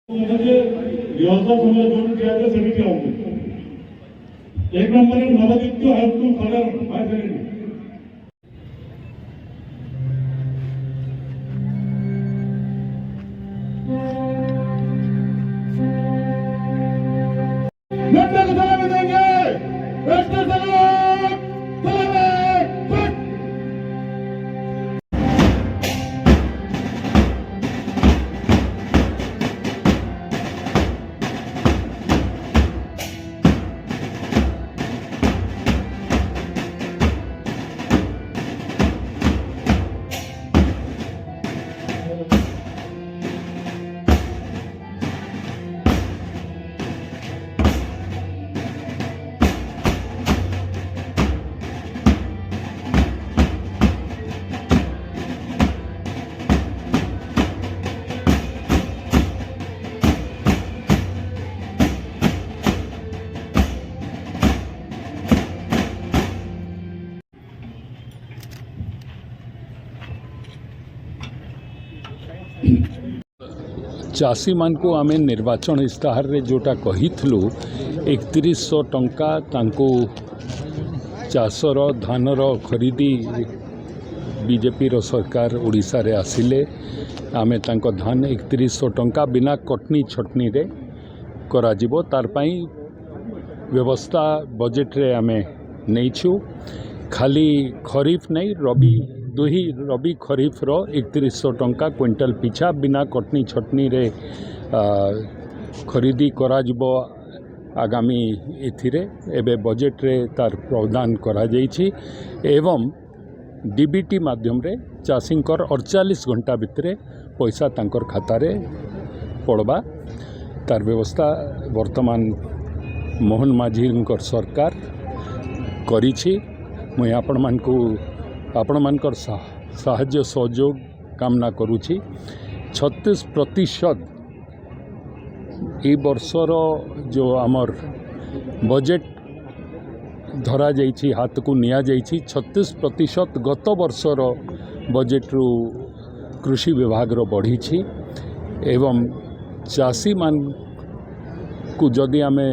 एक number नवदित्य high school खडर higher सलामी देंगे। राष्ट्र सलाम सलाम। चाषी मान को आमे निर्वाचन इस्ताहार रे जोटा कहिथलु 3100 टंका तांको चाषर धानर खरीदी बीजेपी रो सरकार ओडिशा रे आसिले आमे तांको धान 3100 टंका बिना कटनी छटनी रे करा जिवो तार पई व्यवस्था बजेट रे आमे नैछु खाली खरीफ नहीं रबी खरीफ रो 3100 टंका क्विंटल पिछा बिना कटनी छटनी रे खरीदी करा जिवो आगामी एथिरे एबे बजेट रे तार प्रावधान करा जाइछि एवं डीबीटी माध्यम रे चाषींकर 48 घंटा भितरे पैसा तांकर खाता रे पड़बा तार व्यवस्था वर्तमान मोहन माझींकर सरकार करिछि। मुई आपण मानकर साहाय्य सहयोग कामना करुछि। 36% ए वर्षर जो आमर बजेट धरा जाइछि हाथ को निया जाइछि 36% गत वर्षर बजेट रु कृषि विभाग रो बढ़ी एवं चाषी मान को जदि आमे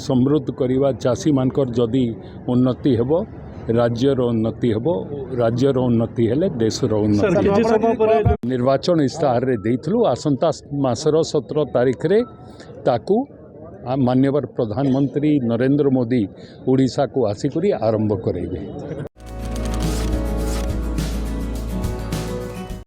समृद्ध करिवा चाषी मानकर जदि उन्नति हेबो राज्यर उन्नति हेबो राज्यर उन्नति हेले देशर उन्नति। निर्वाचन इस्ताहार रे देइथलु आसंता मासर 17 तारिख रे ताकू माननीय प्रधानमंत्री नरेंद्र मोदी ओडिशा को आसिकरी आरंभ करेंगे।